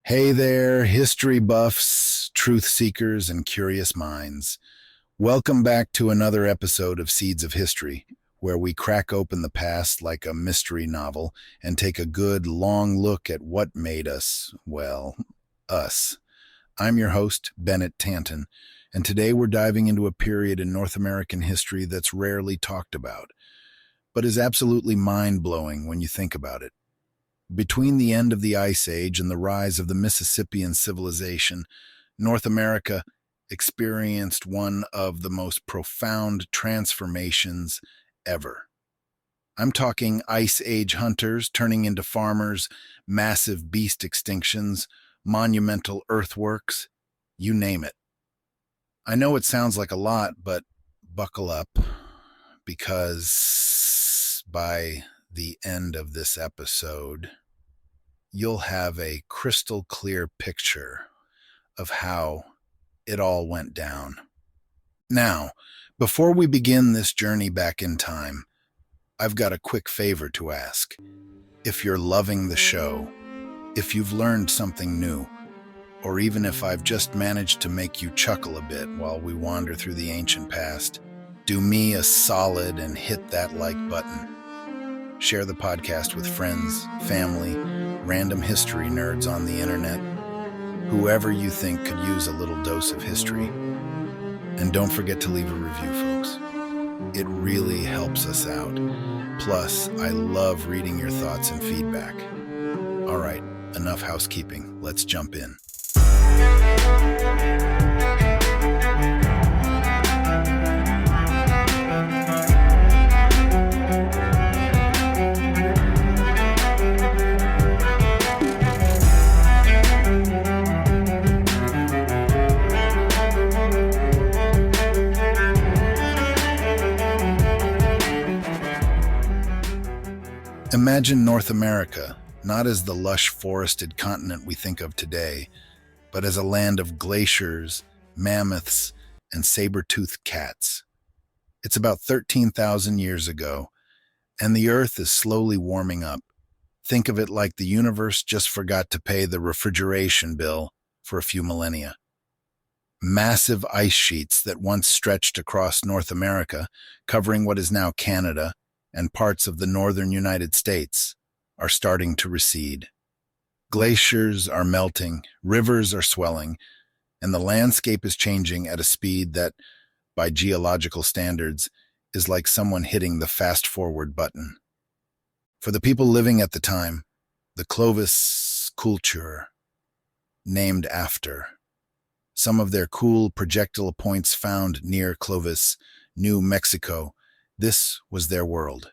Hey there, history buffs, truth seekers, and curious minds. Welcome back to another episode of Seeds of History, where we crack open the past like a mystery novel and take a good, long look at what made us, well, us. I'm your host, Bennett Tanton, and today we're diving into a period in North American history that's rarely talked about, but is absolutely mind-blowing when you think about it. Between the end of the Ice Age and the rise of the Mississippian civilization, North America experienced one of the most profound transformations ever. I'm talking Ice Age hunters turning into farmers, massive beast extinctions, monumental earthworks, you name it. I know it sounds like a lot, but buckle up, because by the end of this episode, you'll have a crystal clear picture of how it all went down. Now, before we begin this journey back in time, I've got a quick favor to ask. If you're loving the show, if you've learned something new, or even if I've just managed to make you chuckle a bit while we wander through the ancient past, do me a solid and hit that like button. Share the podcast with friends, family, random history nerds on the internet, whoever you think could use a little dose of history. And don't forget to leave a review, folks. It really helps us out. Plus, I love reading your thoughts and feedback. All right, enough housekeeping. Let's jump in. Imagine North America, not as the lush forested continent we think of today, but as a land of glaciers, mammoths, and saber-toothed cats. It's about 13,000 years ago, and the Earth is slowly warming up. Think of it like the universe just forgot to pay the refrigeration bill for a few millennia. Massive ice sheets that once stretched across North America, covering what is now Canada, and parts of the northern United States, are starting to recede. Glaciers are melting, rivers are swelling, and the landscape is changing at a speed that, by geological standards, is like someone hitting the fast-forward button. For the people living at the time, the Clovis culture, named after some of their cool projectile points found near Clovis, New Mexico, this was their world.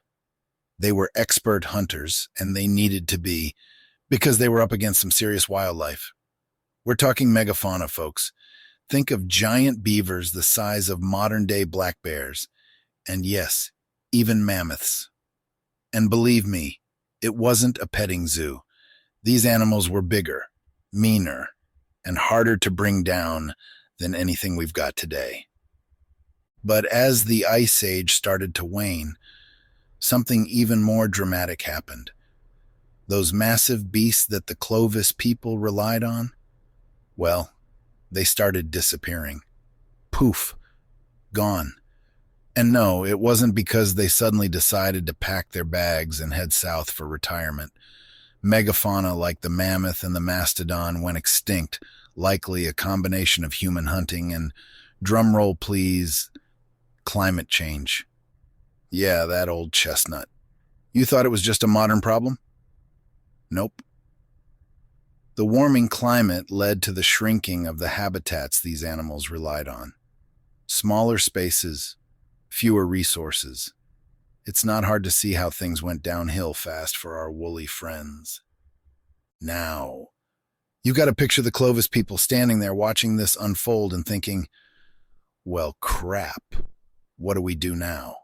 They were expert hunters, and they needed to be, because they were up against some serious wildlife. We're talking megafauna, folks. Think of giant beavers the size of modern-day black bears, and yes, even mammoths. And believe me, it wasn't a petting zoo. These animals were bigger, meaner, and harder to bring down than anything we've got today. But as the Ice Age started to wane, something even more dramatic happened. Those massive beasts that the Clovis people relied on, well, they started disappearing. Poof, gone. And no, it wasn't because they suddenly decided to pack their bags and head south for retirement. Megafauna like the mammoth and the mastodon went extinct, likely a combination of human hunting and, drumroll please, climate change. Yeah, that old chestnut. You thought it was just a modern problem? Nope. The warming climate led to the shrinking of the habitats these animals relied on. Smaller spaces, fewer resources. It's not hard to see how things went downhill fast for our woolly friends. Now, you've got to picture the Clovis people standing there watching this unfold and thinking, well, crap. What do we do now?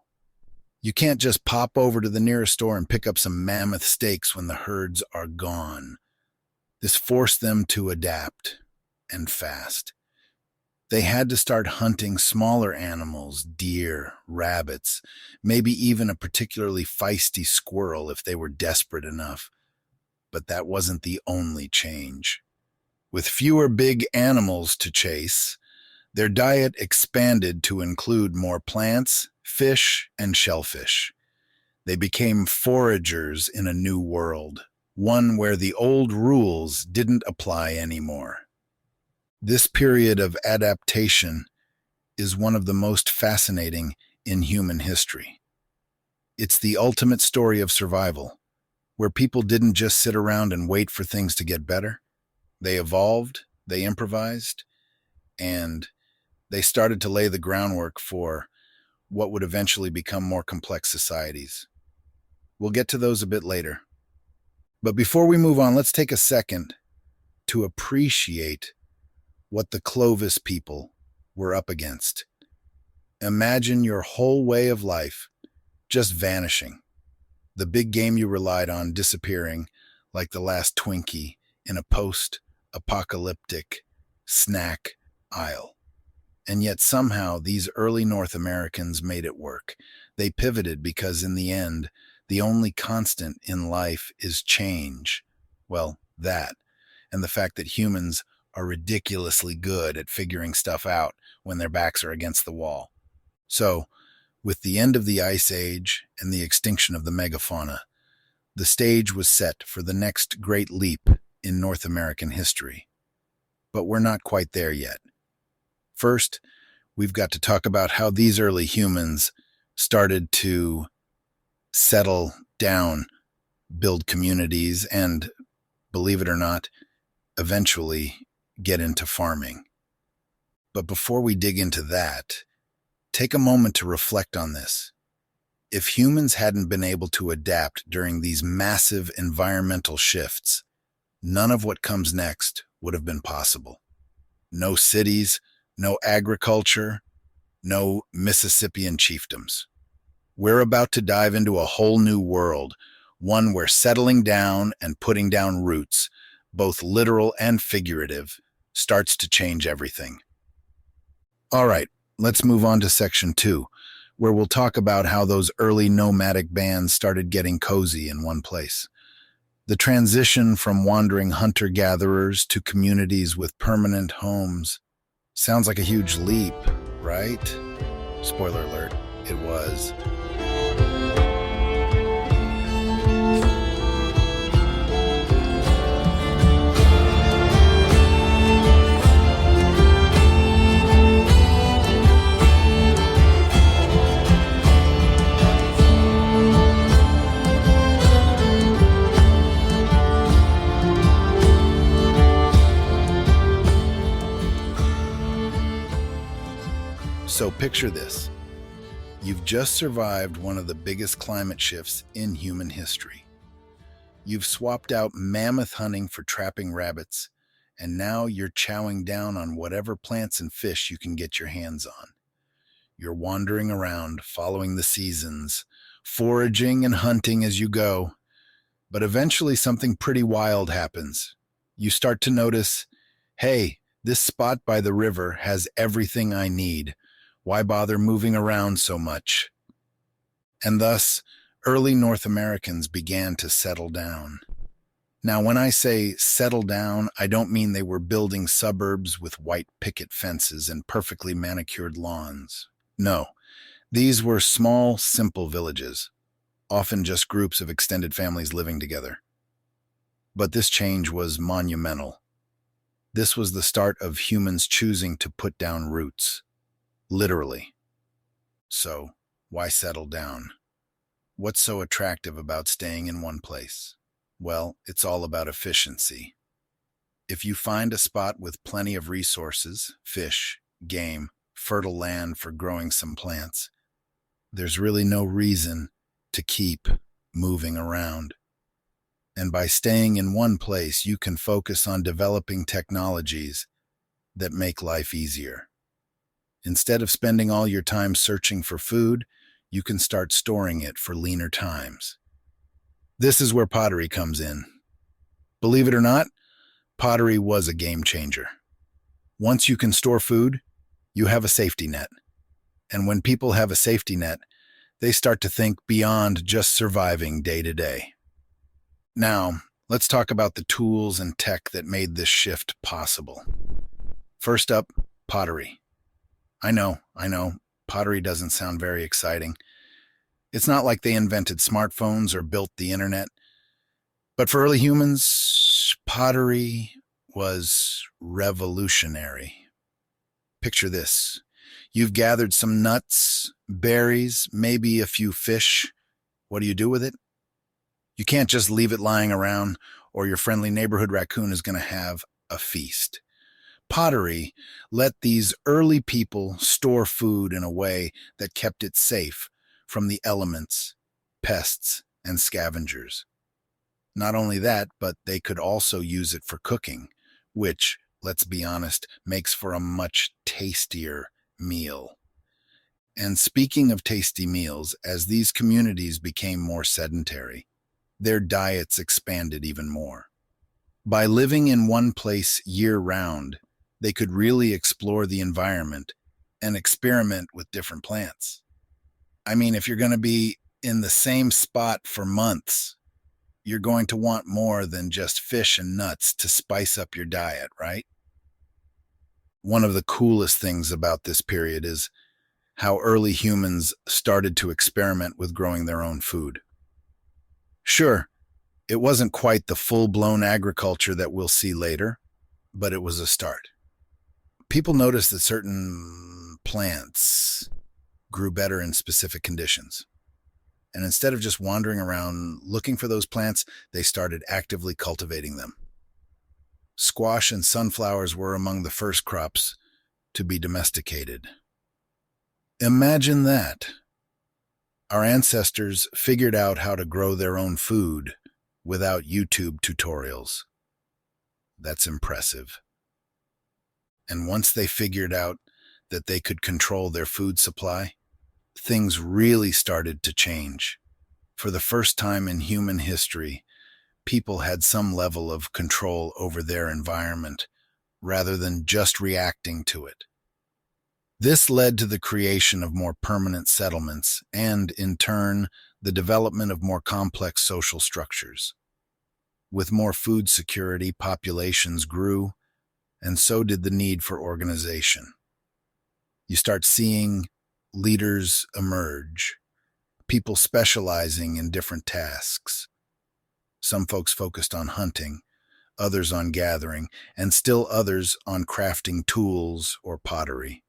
You can't just pop over to the nearest store and pick up some mammoth steaks when the herds are gone. This forced them to adapt, and fast. They had to start hunting smaller animals, deer, rabbits, maybe even a particularly feisty squirrel if they were desperate enough. But that wasn't the only change. With fewer big animals to chase, their diet expanded to include more plants, fish, and shellfish. They became foragers in a new world, one where the old rules didn't apply anymore. This period of adaptation is one of the most fascinating in human history. It's the ultimate story of survival, where people didn't just sit around and wait for things to get better. They evolved, they improvised, and they started to lay the groundwork for what would eventually become more complex societies. We'll get to those a bit later. But before we move on, let's take a second to appreciate what the Clovis people were up against. Imagine your whole way of life just vanishing. The big game you relied on disappearing like the last Twinkie in a post-apocalyptic snack aisle. And yet somehow these early North Americans made it work. They pivoted because in the end, the only constant in life is change. Well, that, and the fact that humans are ridiculously good at figuring stuff out when their backs are against the wall. So, with the end of the Ice Age and the extinction of the megafauna, the stage was set for the next great leap in North American history. But we're not quite there yet. First, we've got to talk about how these early humans started to settle down, build communities, and, believe it or not, eventually get into farming. But before we dig into that, take a moment to reflect on this. If humans hadn't been able to adapt during these massive environmental shifts, none of what comes next would have been possible. No cities, no agriculture, no Mississippian chiefdoms. We're about to dive into a whole new world, one where settling down and putting down roots, both literal and figurative, starts to change everything. All right, let's move on to section 2, where we'll talk about how those early nomadic bands started getting cozy in one place. The transition from wandering hunter-gatherers to communities with permanent homes sounds like a huge leap, right? Spoiler alert, it was. So picture this. You've just survived one of the biggest climate shifts in human history. You've swapped out mammoth hunting for trapping rabbits, and now you're chowing down on whatever plants and fish you can get your hands on. You're wandering around, following the seasons, foraging and hunting as you go. But eventually something pretty wild happens. You start to notice, hey, this spot by the river has everything I need. Why bother moving around so much? And thus, early North Americans began to settle down. Now, when I say settle down, I don't mean they were building suburbs with white picket fences and perfectly manicured lawns. No, these were small, simple villages, often just groups of extended families living together. But this change was monumental. This was the start of humans choosing to put down roots. Literally. So, why settle down? What's so attractive about staying in one place? Well, it's all about efficiency. If you find a spot with plenty of resources, fish, game, fertile land for growing some plants, there's really no reason to keep moving around. And by staying in one place, you can focus on developing technologies that make life easier. Instead of spending all your time searching for food, you can start storing it for leaner times. This is where pottery comes in. Believe it or not, pottery was a game changer. Once you can store food, you have a safety net. And when people have a safety net, they start to think beyond just surviving day to day. Now, Let's talk about the tools and tech that made this shift possible. First up, pottery. I know, pottery doesn't sound very exciting. It's not like they invented smartphones or built the internet. But for early humans, pottery was revolutionary. Picture this. You've gathered some nuts, berries, maybe a few fish. What do you do with it? You can't just leave it lying around, or your friendly neighborhood raccoon is going to have a feast. Pottery let these early people store food in a way that kept it safe from the elements, pests, and scavengers. Not only that, but they could also use it for cooking, which, let's be honest, makes for a much tastier meal. And speaking of tasty meals, as these communities became more sedentary, their diets expanded even more. By living in one place year-round, they could really explore the environment and experiment with different plants. I mean, if you're going to be in the same spot for months, you're going to want more than just fish and nuts to spice up your diet, right? One of the coolest things about this period is how early humans started to experiment with growing their own food. Sure, it wasn't quite the full-blown agriculture that we'll see later, but it was a start. People noticed that certain plants grew better in specific conditions. And instead of just wandering around looking for those plants, they started actively cultivating them. Squash and sunflowers were among the first crops to be domesticated. Imagine that. Our ancestors figured out how to grow their own food without YouTube tutorials. That's impressive. And once they figured out that they could control their food supply, things really started to change. For the first time in human history, people had some level of control over their environment rather than just reacting to it. This led to the creation of more permanent settlements and, in turn, the development of more complex social structures. With more food security, populations grew, and so did the need for organization. You start seeing leaders emerge, people specializing in different tasks. Some folks focused on hunting, others on gathering, and still others on crafting tools or pottery.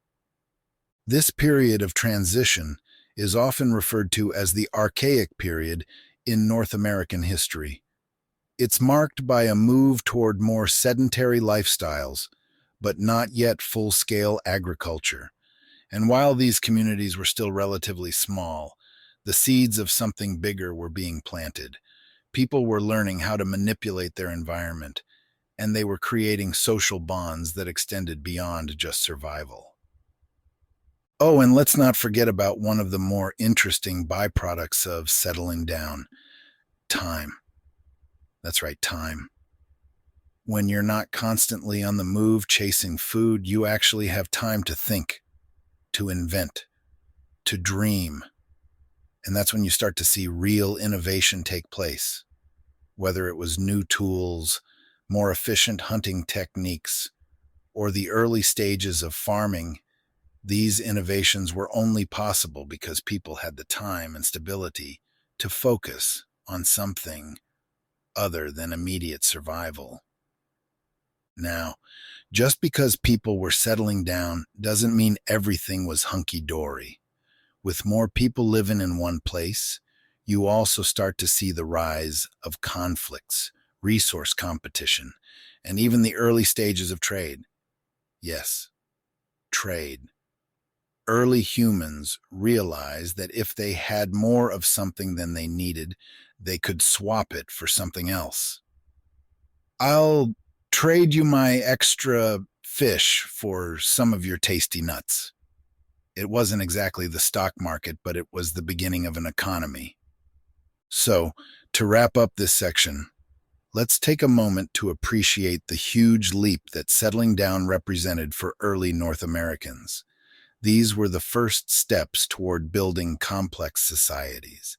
This period of transition is often referred to as the Archaic period in North American history. It's marked by a move toward more sedentary lifestyles, but not yet full-scale agriculture. And while these communities were still relatively small, the seeds of something bigger were being planted. People were learning how to manipulate their environment, and they were creating social bonds that extended beyond just survival. Oh, and let's not forget about one of the more interesting byproducts of settling down: time. That's right, time. When you're not constantly on the move chasing food, you actually have time to think, to invent, to dream. And that's when you start to see real innovation take place. Whether it was new tools, more efficient hunting techniques, or the early stages of farming, these innovations were only possible because people had the time and stability to focus on something other than immediate survival. Now, just because people were settling down doesn't mean everything was hunky-dory. With more people living in one place, you also start to see the rise of conflicts, resource competition, and even the early stages of trade. Yes, trade. Early humans realized that if they had more of something than they needed, they could swap it for something else. I'll trade you my extra fish for some of your tasty nuts. It wasn't exactly the stock market, but it was the beginning of an economy. So, to wrap up this section, let's take a moment to appreciate the huge leap that settling down represented for early North Americans. These were the first steps toward building complex societies,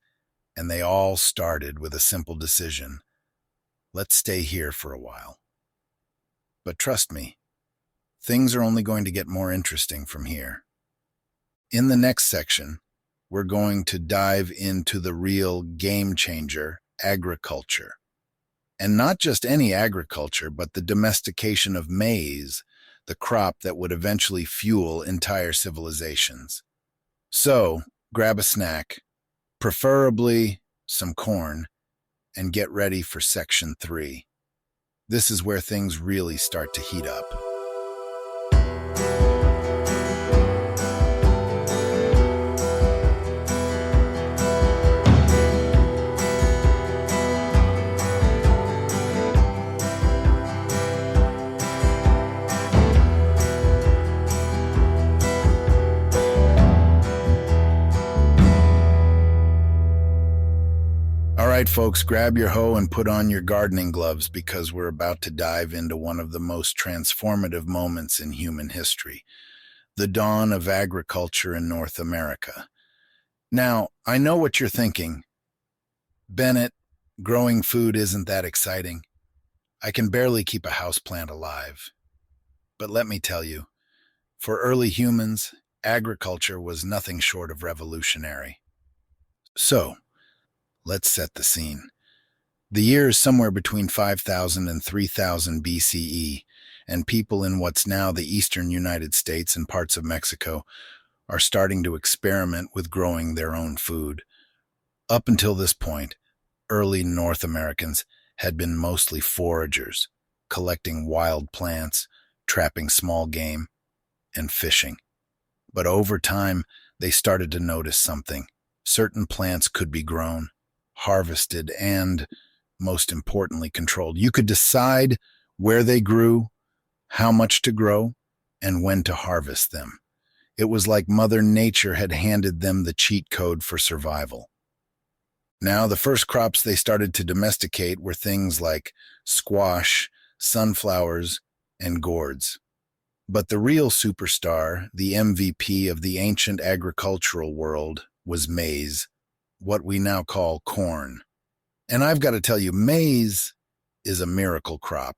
and they all started with a simple decision: Let's stay here for a while. But trust me, things are only going to get more interesting from here. In the next section, we're going to dive into the real game changer, agriculture. And not just any agriculture, but the domestication of maize, the crop that would eventually fuel entire civilizations. So, grab a snack, preferably some corn, and get ready for section 3. This is where things really start to heat up. All right, folks, grab your hoe and put on your gardening gloves because we're about to dive into one of the most transformative moments in human history, the dawn of agriculture in North America. Now, I know what you're thinking. Bennett, growing food isn't that exciting. I can barely keep a houseplant alive. But let me tell you, for early humans, agriculture was nothing short of revolutionary. So, let's set the scene. The year is somewhere between 5000 and 3000 BCE, and people in what's now the eastern United States and parts of Mexico are starting to experiment with growing their own food. Up until this point, early North Americans had been mostly foragers, collecting wild plants, trapping small game, and fishing. But over time, they started to notice something. Certain plants could be grown, harvested, and, most importantly, controlled. You could decide where they grew, how much to grow, and when to harvest them. It was like Mother Nature had handed them the cheat code for survival. Now, the first crops they started to domesticate were things like squash, sunflowers, and gourds. But the real superstar, the MVP of the ancient agricultural world, was maize, what we now call corn. And I've got to tell you, maize is a miracle crop.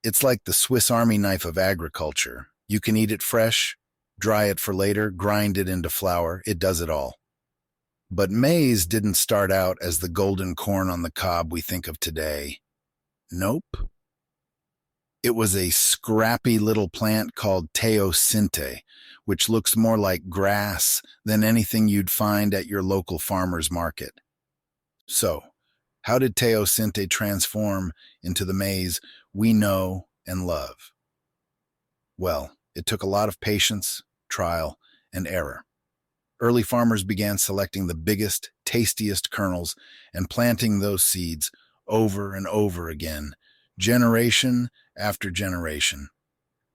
It's like the Swiss Army knife of agriculture. You can eat it fresh, dry it for later, grind it into flour. It does it all. But maize didn't start out as the golden corn on the cob we think of today. Nope. It was a scrappy little plant called teosinte, which looks more like grass than anything you'd find at your local farmer's market. So, how did teosinte transform into the maize we know and love? Well, it took a lot of patience, trial, and error. Early farmers began selecting the biggest, tastiest kernels and planting those seeds over and over again, generation after generation.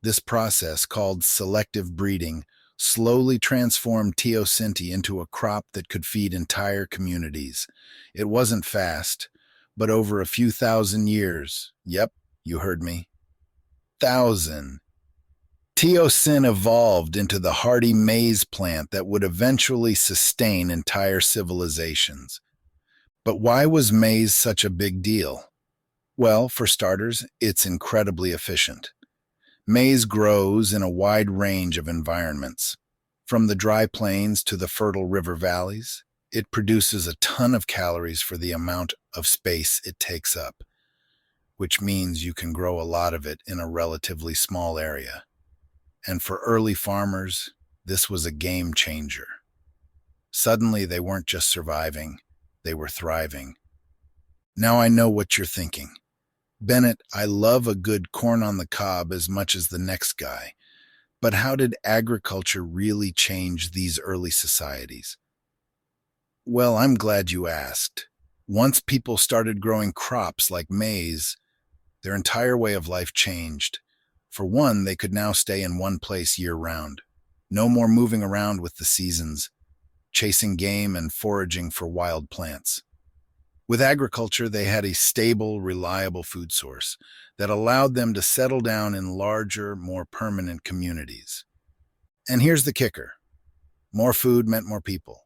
This process, called selective breeding, slowly transformed teosinte into a crop that could feed entire communities. It wasn't fast, but over a few thousand years, yep, you heard me, thousand, teosinte evolved into the hardy maize plant that would eventually sustain entire civilizations. But why was maize such a big deal? Well, for starters, it's incredibly efficient. Maize grows in a wide range of environments. From the dry plains to the fertile river valleys, it produces a ton of calories for the amount of space it takes up, which means you can grow a lot of it in a relatively small area. And for early farmers, this was a game changer. Suddenly, they weren't just surviving, they were thriving. Now I know what you're thinking. Bennett, I love a good corn on the cob as much as the next guy. But how did agriculture really change these early societies? Well, I'm glad you asked. Once people started growing crops like maize, their entire way of life changed. For one, they could now stay in one place year-round. No more moving around with the seasons, chasing game and foraging for wild plants. With agriculture, they had a stable, reliable food source that allowed them to settle down in larger, more permanent communities. And here's the kicker. More food meant more people.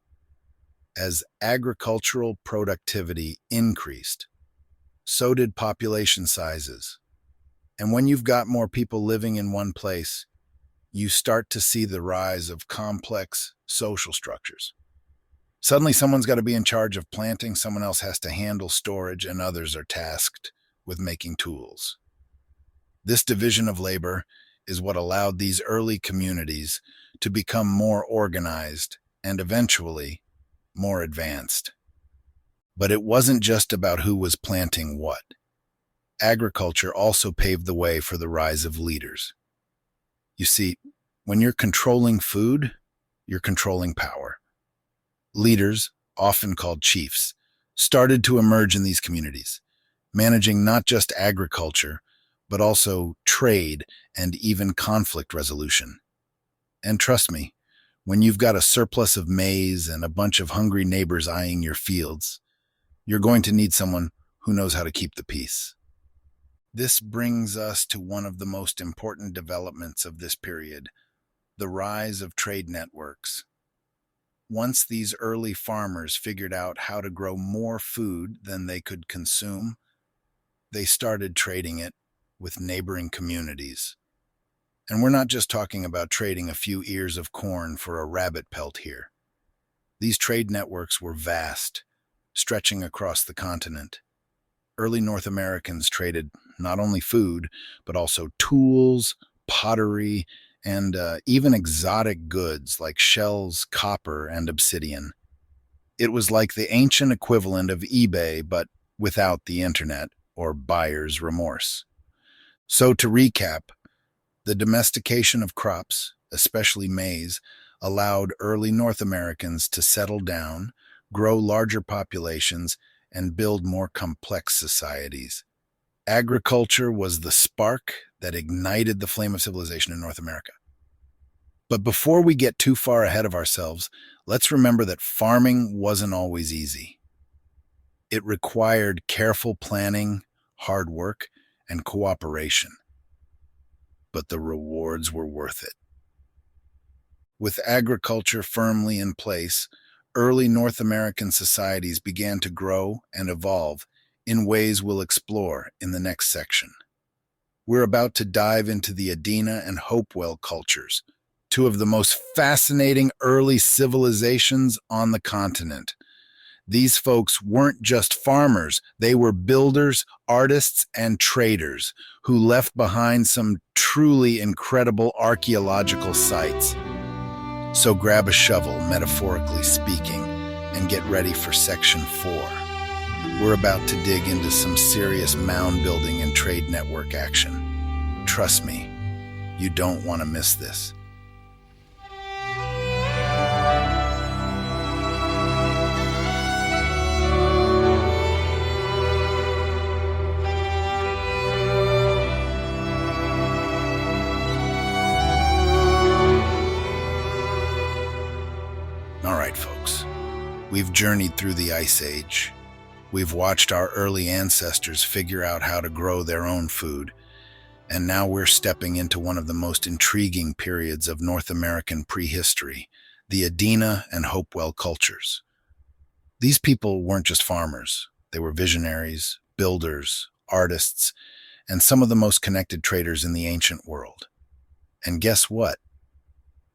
As agricultural productivity increased, so did population sizes. And when you've got more people living in one place, you start to see the rise of complex social structures. Suddenly, someone's got to be in charge of planting, someone else has to handle storage, and others are tasked with making tools. This division of labor is what allowed these early communities to become more organized and eventually more advanced. But it wasn't just about who was planting what. Agriculture also paved the way for the rise of leaders. You see, when you're controlling food, you're controlling power. Leaders, often called chiefs, started to emerge in these communities, managing not just agriculture, but also trade and even conflict resolution. And trust me, when you've got a surplus of maize and a bunch of hungry neighbors eyeing your fields, you're going to need someone who knows how to keep the peace. This brings us to one of the most important developments of this period, the rise of trade networks. Once these early farmers figured out how to grow more food than they could consume, they started trading it with neighboring communities. And we're not just talking about trading a few ears of corn for a rabbit pelt here. These trade networks were vast, stretching across the continent. Early North Americans traded not only food, but also tools, pottery, and even exotic goods like shells, copper, and obsidian. It was like the ancient equivalent of eBay, but without the internet or buyer's remorse. So to recap, the domestication of crops, especially maize, allowed early North Americans to settle down, grow larger populations, and build more complex societies. Agriculture was the spark that ignited the flame of civilization in North America. But before we get too far ahead of ourselves, let's remember that farming wasn't always easy. It required careful planning, hard work, and cooperation. But the rewards were worth it. With agriculture firmly in place, early North American societies began to grow and evolve in ways we'll explore in the next section. We're about to dive into the Adena and Hopewell cultures, two of the most fascinating early civilizations on the continent. These folks weren't just farmers, they were builders, artists, and traders who left behind some truly incredible archaeological sites. So grab a shovel, metaphorically speaking, and get ready for section 4. We're about to dig into some serious mound building and trade network action. Trust me, you don't want to miss this. All right, folks, we've journeyed through the Ice Age. We've watched our early ancestors figure out how to grow their own food, and now we're stepping into one of the most intriguing periods of North American prehistory, the Adena and Hopewell cultures. These people weren't just farmers. They were visionaries, builders, artists, and some of the most connected traders in the ancient world. And guess what?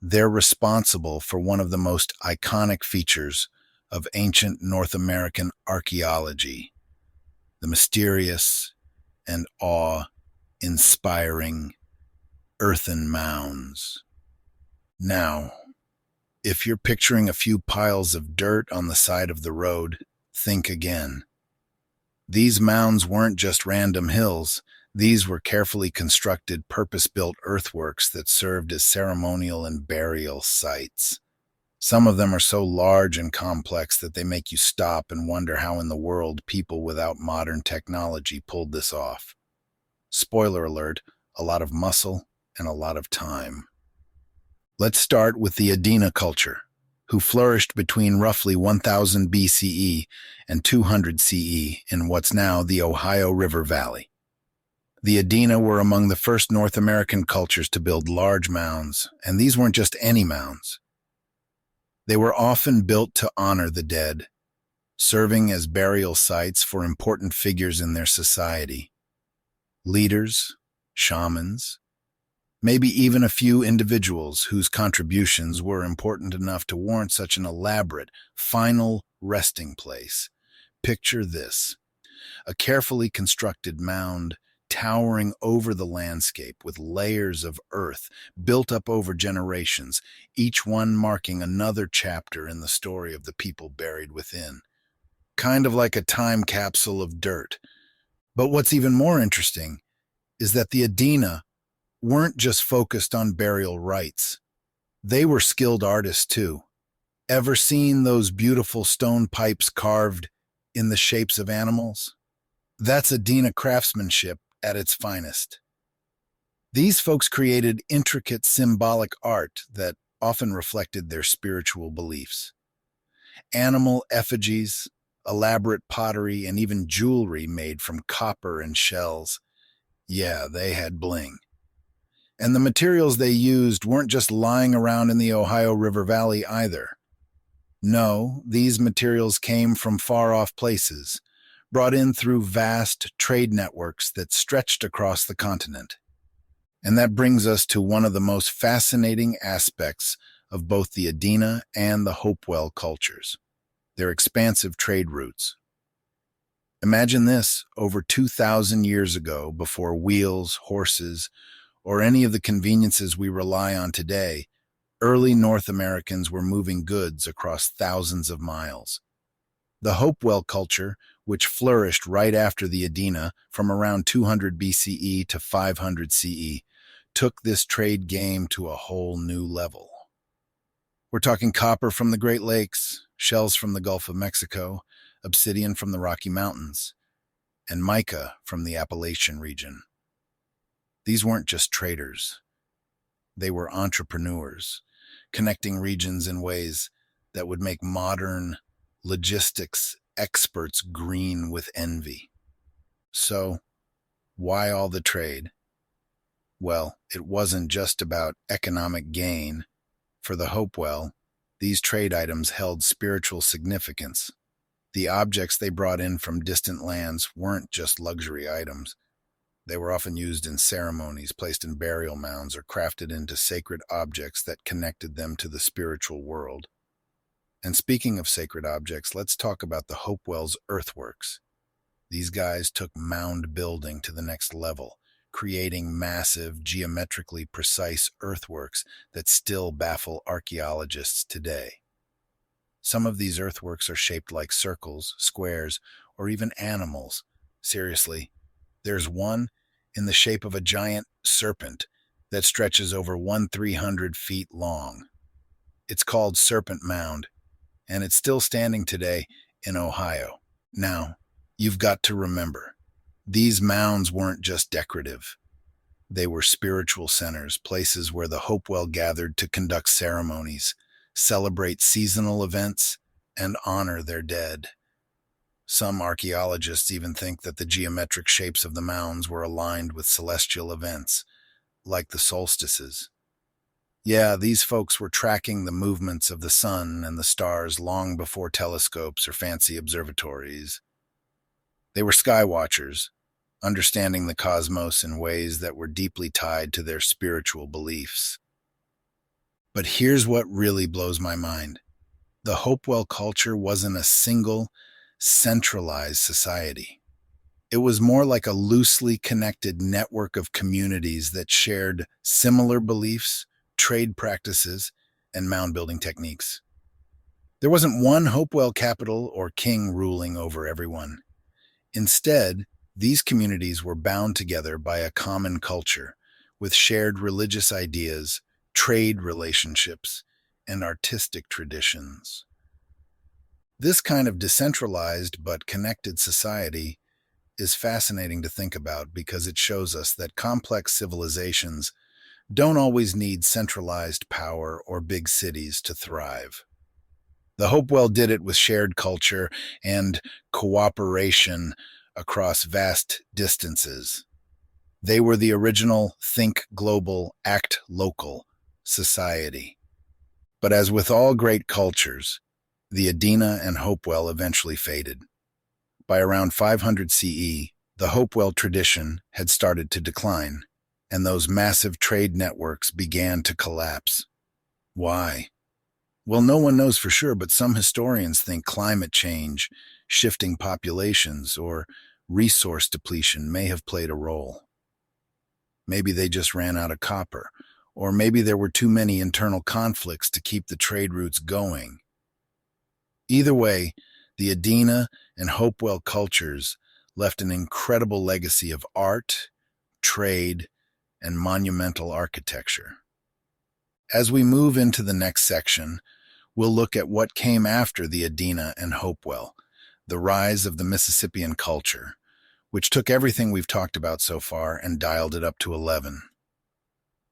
They're responsible for one of the most iconic features of ancient North American archaeology, the mysterious and awe-inspiring earthen mounds. Now, if you're picturing a few piles of dirt on the side of the road, think again. These mounds weren't just random hills. These were carefully constructed, purpose-built earthworks that served as ceremonial and burial sites. Some of them are so large and complex that they make you stop and wonder how in the world people without modern technology pulled this off. Spoiler alert, a lot of muscle and a lot of time. Let's start with the Adena culture, who flourished between roughly 1000 BCE and 200 CE in what's now the Ohio River Valley. The Adena were among the first North American cultures to build large mounds, and these weren't just any mounds. They were often built to honor the dead, serving as burial sites for important figures in their society. Leaders, shamans, maybe even a few individuals whose contributions were important enough to warrant such an elaborate, final resting place. Picture this: a carefully constructed mound towering over the landscape with layers of earth built up over generations, each one marking another chapter in the story of the people buried within. Kind of like a time capsule of dirt. But what's even more interesting is that the Adena weren't just focused on burial rites. They were skilled artists too. Ever seen those beautiful stone pipes carved in the shapes of animals? That's Adena craftsmanship at its finest. These folks created intricate symbolic art that often reflected their spiritual beliefs. Animal effigies, elaborate pottery, and even jewelry made from copper and shells. Yeah, they had bling. And the materials they used weren't just lying around in the Ohio River Valley either. No, these materials came from far-off places, brought in through vast trade networks that stretched across the continent. And that brings us to one of the most fascinating aspects of both the Adena and the Hopewell cultures: their expansive trade routes. Imagine this: over 2,000 years ago, before wheels, horses, or any of the conveniences we rely on today, early North Americans were moving goods across thousands of miles. The Hopewell culture, which flourished right after the Adena from around 200 BCE to 500 CE, took this trade game to a whole new level. We're talking copper from the Great Lakes, shells from the Gulf of Mexico, obsidian from the Rocky Mountains, and mica from the Appalachian region. These weren't just traders. They were entrepreneurs, connecting regions in ways that would make modern logistics experts green with envy. So, why all the trade? Well, it wasn't just about economic gain. For the Hopewell, these trade items held spiritual significance. The objects they brought in from distant lands weren't just luxury items. They were often used in ceremonies, placed in burial mounds, or crafted into sacred objects that connected them to the spiritual world. And speaking of sacred objects, let's talk about the Hopewell's earthworks. These guys took mound building to the next level, creating massive, geometrically precise earthworks that still baffle archaeologists today. Some of these earthworks are shaped like circles, squares, or even animals. Seriously, there's one in the shape of a giant serpent that stretches over 300 feet long. It's called Serpent Mound, and it's still standing today in Ohio. Now, you've got to remember, these mounds weren't just decorative. They were spiritual centers, places where the Hopewell gathered to conduct ceremonies, celebrate seasonal events, and honor their dead. Some archaeologists even think that the geometric shapes of the mounds were aligned with celestial events, like the solstices. Yeah, these folks were tracking the movements of the sun and the stars long before telescopes or fancy observatories. They were sky watchers, understanding the cosmos in ways that were deeply tied to their spiritual beliefs. But here's what really blows my mind. The Hopewell culture wasn't a single, centralized society. It was more like a loosely connected network of communities that shared similar beliefs, trade practices, and mound-building techniques. There wasn't one Hopewell capital or king ruling over everyone. Instead, these communities were bound together by a common culture, with shared religious ideas, trade relationships, and artistic traditions. This kind of decentralized but connected society is fascinating to think about because it shows us that complex civilizations don't always need centralized power or big cities to thrive. The Hopewell did it with shared culture and cooperation across vast distances. They were the original think global, act local society. But as with all great cultures, The Adena and Hopewell eventually faded. By around 500 CE, the Hopewell tradition had started to decline, and those massive trade networks began to collapse. Why? Well, no one knows for sure, but some historians think climate change, shifting populations, or resource depletion may have played a role. Maybe they just ran out of copper, or maybe there were too many internal conflicts to keep the trade routes going. Either way, the Adena and Hopewell cultures left an incredible legacy of art, trade, and monumental architecture. As we move into the next section, we'll look at what came after the Adena and Hopewell, the rise of the Mississippian culture, which took everything we've talked about so far and dialed it up to 11.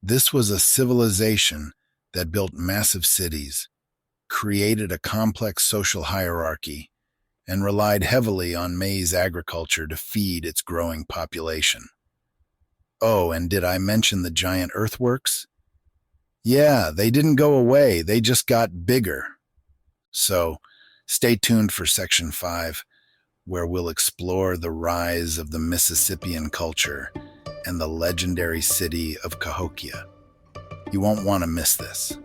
This was a civilization that built massive cities, created a complex social hierarchy, and relied heavily on maize agriculture to feed its growing population. Oh, and did I mention the giant earthworks? Yeah, they didn't go away, they just got bigger. So, stay tuned for Section 5, where we'll explore the rise of the Mississippian culture and the legendary city of Cahokia. You won't want to miss this.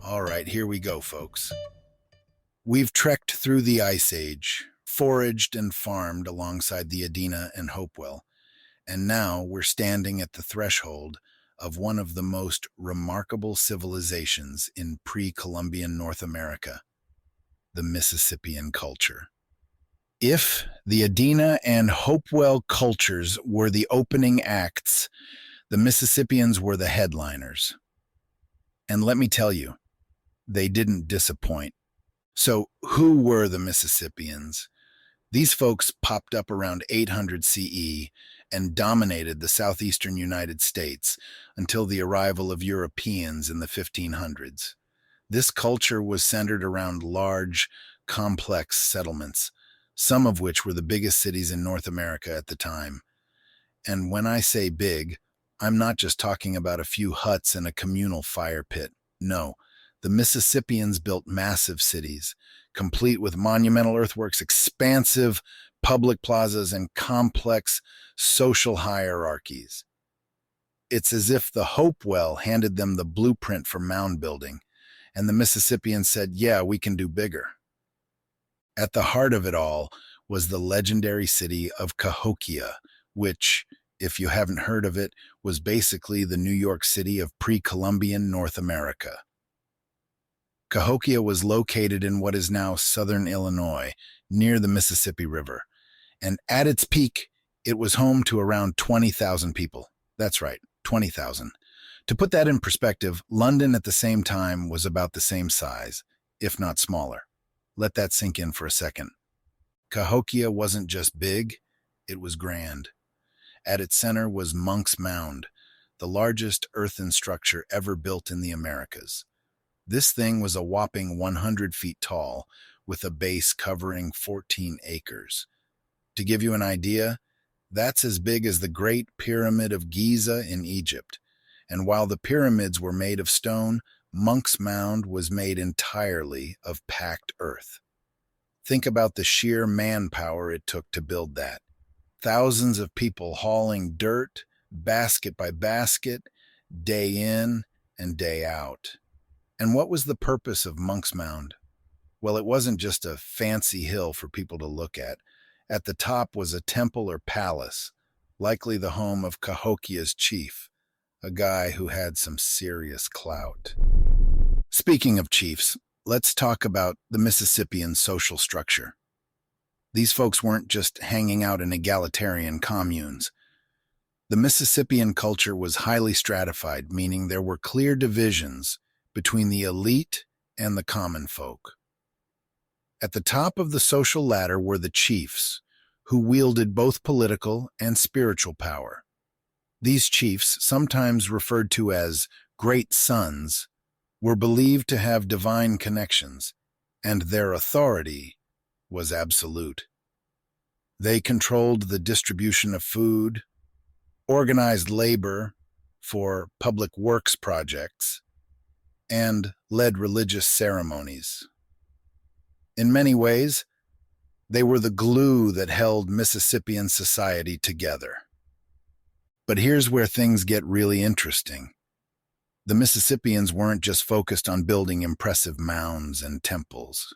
All right, here we go, folks. We've trekked through the Ice Age, foraged and farmed alongside the Adena and Hopewell, and now we're standing at the threshold of one of the most remarkable civilizations in pre-Columbian North America, the Mississippian culture. If the Adena and Hopewell cultures were the opening acts, the Mississippians were the headliners. And let me tell you, they didn't disappoint. So, who were the Mississippians? These folks popped up around 800 CE and dominated the southeastern United States until the arrival of Europeans in the 1500s. This culture was centered around large, complex settlements, some of which were the biggest cities in North America at the time. And when I say big, I'm not just talking about a few huts and a communal fire pit. No, the Mississippians built massive cities, complete with monumental earthworks, expansive public plazas, and complex social hierarchies. It's as if the Hopewell handed them the blueprint for mound building, and the Mississippians said, yeah, we can do bigger. At the heart of it all was the legendary city of Cahokia, which, if you haven't heard of it, was basically the New York City of pre-Columbian North America. Cahokia was located in what is now southern Illinois, near the Mississippi River, and at its peak, it was home to around 20,000 people. That's right, 20,000. To put that in perspective, London at the same time was about the same size, if not smaller. Let that sink in for a second. Cahokia wasn't just big, it was grand. At its center was Monk's Mound, the largest earthen structure ever built in the Americas. This thing was a whopping 100 feet tall, with a base covering 14 acres. To give you an idea, that's as big as the Great Pyramid of Giza in Egypt. And while the pyramids were made of stone, Monk's Mound was made entirely of packed earth. Think about the sheer manpower it took to build that. Thousands of people hauling dirt, basket by basket, day in and day out. And what was the purpose of Monk's Mound? Well, it wasn't just a fancy hill for people to look at. At the top was a temple or palace, likely the home of Cahokia's chief, a guy who had some serious clout. Speaking of chiefs, let's talk about the Mississippian social structure. These folks weren't just hanging out in egalitarian communes. The Mississippian culture was highly stratified, meaning there were clear divisions between the elite and the common folk. At the top of the social ladder were the chiefs, who wielded both political and spiritual power. These chiefs, sometimes referred to as great sons, were believed to have divine connections, and their authority was absolute. They controlled the distribution of food, organized labor for public works projects, and led religious ceremonies. In many ways, they were the glue that held Mississippian society together. But here's where things get really interesting. The Mississippians weren't just focused on building impressive mounds and temples.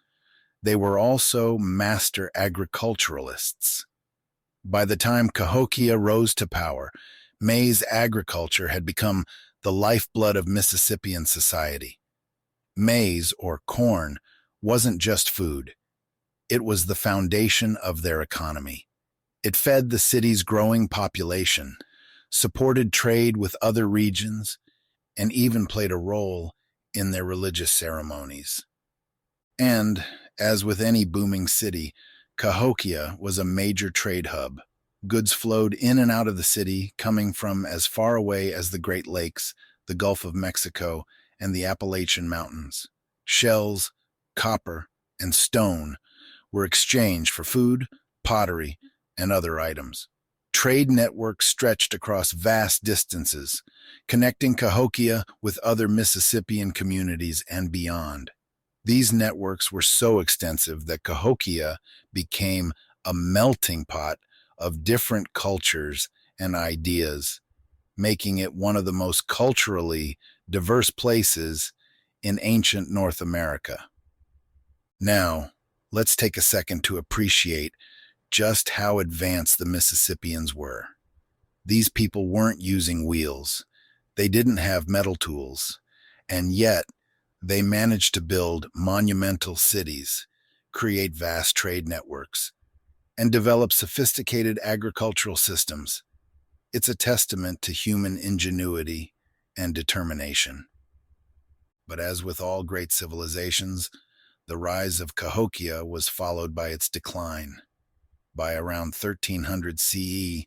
They were also master agriculturalists. By the time Cahokia rose to power, maize agriculture had become the lifeblood of Mississippian society. Maize, or corn, wasn't just food. It was the foundation of their economy. It fed the city's growing population, supported trade with other regions, and even played a role in their religious ceremonies. And, as with any booming city, Cahokia was a major trade hub. Goods flowed in and out of the city, coming from as far away as the Great Lakes, the Gulf of Mexico, and the Appalachian Mountains. Shells, copper, and stone were exchanged for food, pottery, and other items. Trade networks stretched across vast distances, connecting Cahokia with other Mississippian communities and beyond. These networks were so extensive that Cahokia became a melting pot of different cultures and ideas, making it one of the most culturally diverse places in ancient North America. Now, let's take a second to appreciate just how advanced the Mississippians were. These people weren't using wheels. They didn't have metal tools, and yet they managed to build monumental cities, create vast trade networks, and develop sophisticated agricultural systems. It's a testament to human ingenuity and determination. But as with all great civilizations, the rise of Cahokia was followed by its decline. By around 1300 CE,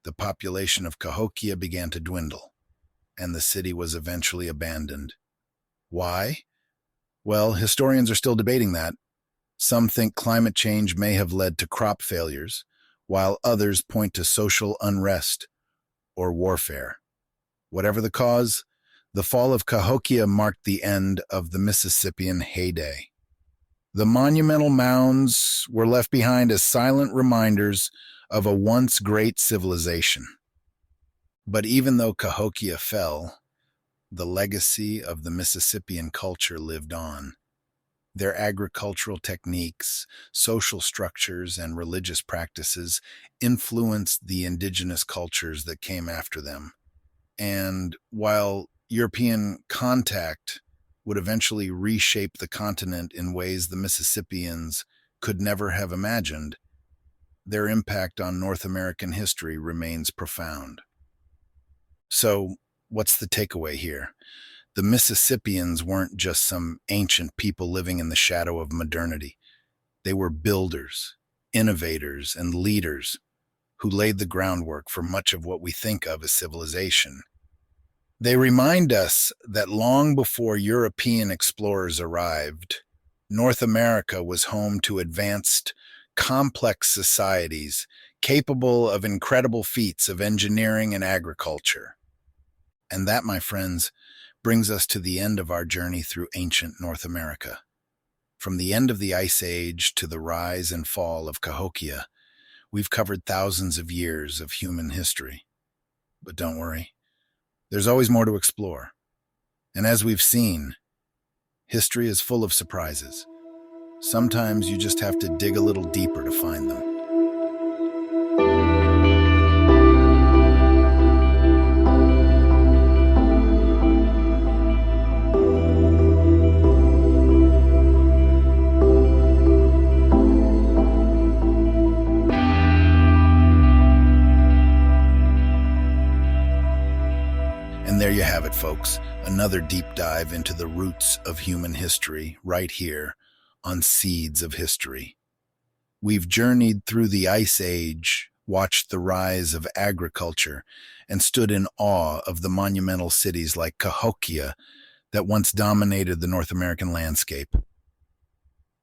the population of Cahokia began to dwindle, and the city was eventually abandoned. Why? Well, historians are still debating that. Some think climate change may have led to crop failures, while others point to social unrest or warfare. Whatever the cause, the fall of Cahokia marked the end of the Mississippian heyday. The monumental mounds were left behind as silent reminders of a once great civilization. But even though Cahokia fell, the legacy of the Mississippian culture lived on. Their agricultural techniques, social structures, and religious practices influenced the indigenous cultures that came after them. And while European contact would eventually reshape the continent in ways the Mississippians could never have imagined, their impact on North American history remains profound. So, what's the takeaway here? The Mississippians weren't just some ancient people living in the shadow of modernity. They were builders, innovators, and leaders who laid the groundwork for much of what we think of as civilization. They remind us that long before European explorers arrived, North America was home to advanced, complex societies capable of incredible feats of engineering and agriculture. And that, my friends, brings us to the end of our journey through ancient North America. From the end of the Ice Age to the rise and fall of Cahokia, we've covered thousands of years of human history. But don't worry, there's always more to explore. And as we've seen, history is full of surprises. Sometimes you just have to dig a little deeper to find them. And there you have it, folks. Another deep dive into the roots of human history right here on Seeds of History. We've journeyed through the Ice Age, watched the rise of agriculture, and stood in awe of the monumental cities like Cahokia that once dominated the North American landscape.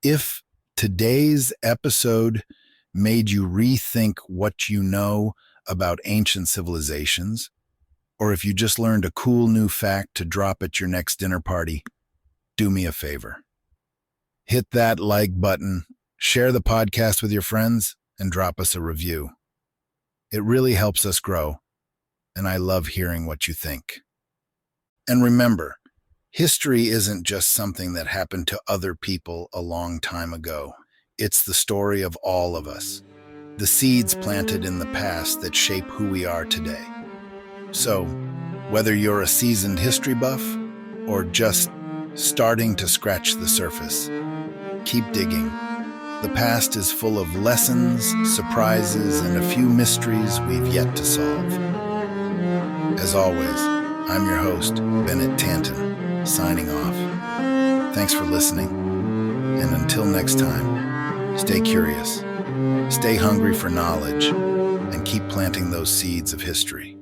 If today's episode made you rethink what you know about ancient civilizations, or if you just learned a cool new fact to drop at your next dinner party, do me a favor. Hit that like button, share the podcast with your friends, and drop us a review. It really helps us grow, and I love hearing what you think. And remember, history isn't just something that happened to other people a long time ago. It's the story of all of us, the seeds planted in the past that shape who we are today. So, whether you're a seasoned history buff or just starting to scratch the surface, keep digging. The past is full of lessons, surprises, and a few mysteries we've yet to solve. As always, I'm your host, Bennett Tanton, signing off. Thanks for listening, and until next time, stay curious, stay hungry for knowledge, and keep planting those seeds of history.